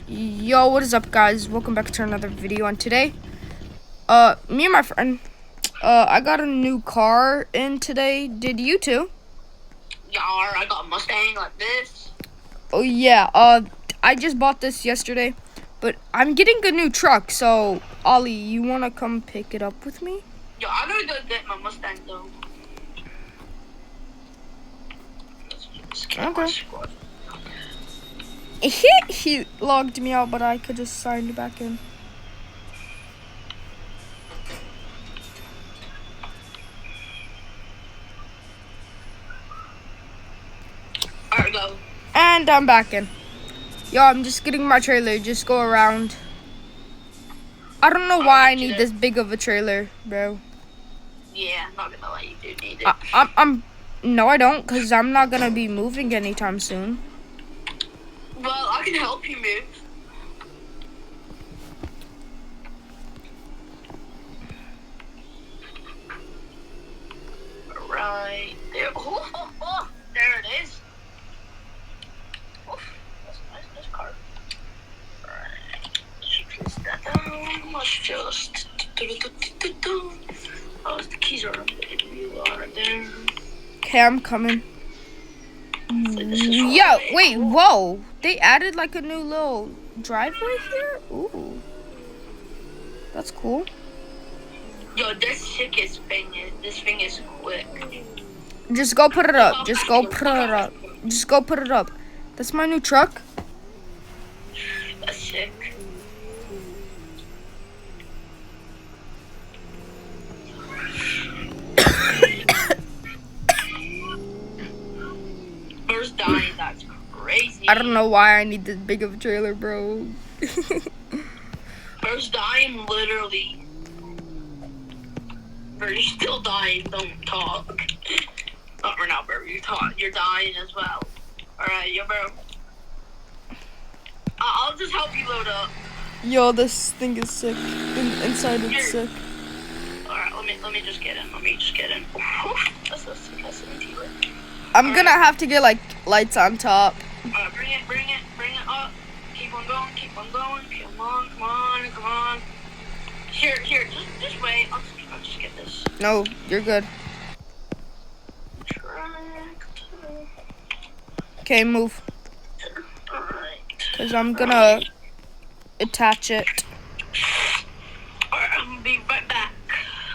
Yo, what is up, guys? Welcome back to another video. And today, me and my friend, I got a new car in today. Did you too? Yeah, I got a Mustang like this. Oh yeah. I just bought this yesterday, but I'm getting a new truck. So, Ollie, you wanna come pick it up with me? Yo, I gotta go get my Mustang though. Okay. He logged me out, but I could just sign back in. Alright, go. And I'm back in. Yo, I'm just getting my trailer. Just go around. I don't know why I need this big of a trailer, bro. Yeah, I'm not gonna lie, you do need it. No, I don't, because I'm not gonna be moving anytime soon. Well, I can help you move. Right there. Oh, there it is. Oh, that's a nice car. Right. Place that down. Let's just. Oh, the keys are there. Okay, I'm coming. Yo, wait, whoa. They added like a new little driveway here? Ooh. That's cool. Yo, this sickest thing is, this thing is quick. Just go put it up. Just go put it up. Just go put it up. That's my new truck. That's sick. First dying, that's crazy. I don't know why I need this big of a trailer, bro. First dying, literally. Bro, you're still dying, don't talk. Not right now, bro, you're dying as well. Alright, yo, bro. I'll just help you load up. Yo, this thing is sick. Inside it's sick. Alright, let me just get in. That's so sick. That's so interior. I'm gonna have to get like lights on top. Bring it up. Keep on going. Come on. Here, just wait. I'll just get this. No, you're good. Okay, move. Alright. Cause I'm gonna attach it. Alright, I'm gonna be right back.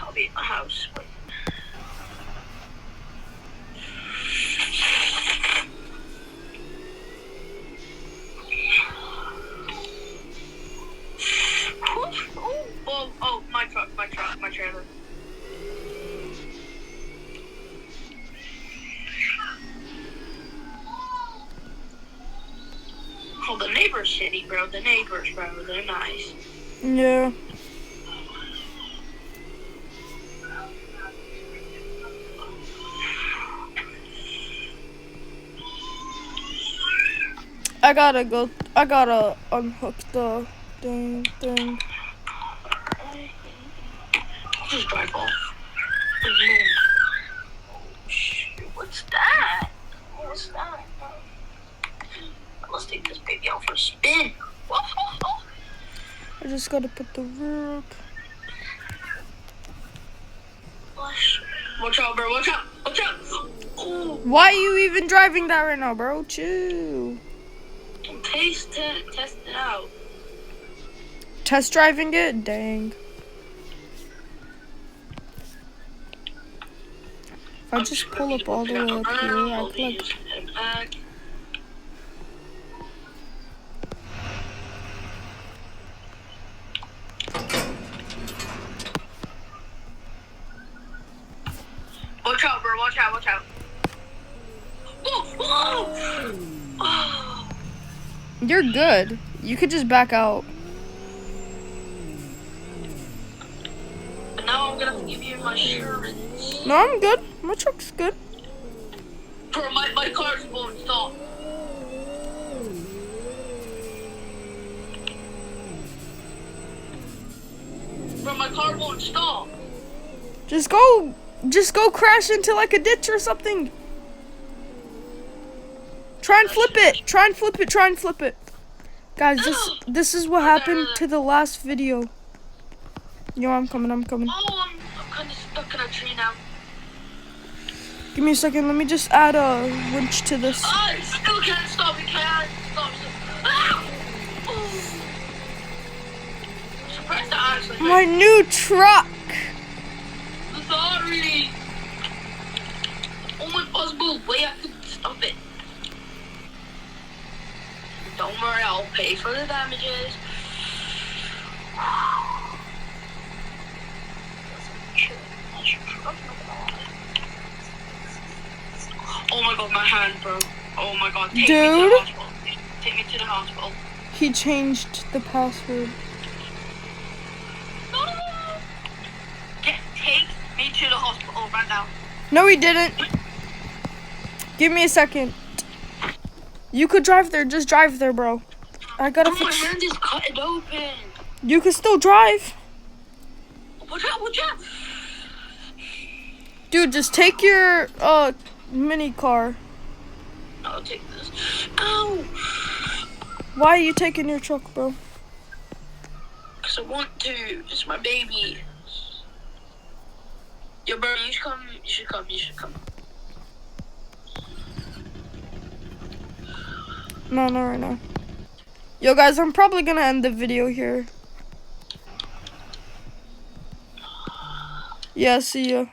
I'll be at my house. Oh, my trailer. Oh, the neighbors shitty, bro. They're nice. Yeah. I gotta unhook the thing. Just drive off. Oh, shoot. What's that? Let's take this baby out for a spin. I just gotta put the rear up. Watch out, bro. Watch out. Ooh. Why are you even driving that right now, bro? Chill. Test it out. Test driving it? Dang. If I just pull up all the way up here, I could like... Watch out, bro. Watch out. Oh. You're good. You could just back out. But now I'm gonna have to give you my insurance. No, I'm good. My truck's good. Bro, my car's won't stop. Bro, my car won't stop. Just go crash into like a ditch or something. Try and flip it. Guys, this is what happened to the last video. Yo, I'm coming. Oh, I'm kind of stuck in a tree now. Give me a second. Let me just add a winch to this. I still can't stop. It can't stop. Ah! Surprised that actually. My new truck. Sorry. Oh my possible way I could stop it. Don't worry, I'll pay for the damages. Oh my god, my hand broke. Oh my god, take me to Dude. the hospital. Take me to the hospital. He changed the password. No! Take me to the hospital right now. No, he didn't. Give me a second. You could drive there. Just drive there, bro. I gotta Bro, my fix. hand is cut open. You can still drive. Watch out, watch out. Dude, just take your mini car. I'll take this. Ow! Why are you taking your truck, bro? Because I want to. It's my baby. Yo, bro, you should come. You should come. You should come. No, not right now. Yo, guys, I'm probably gonna end the video here. Yeah, see ya.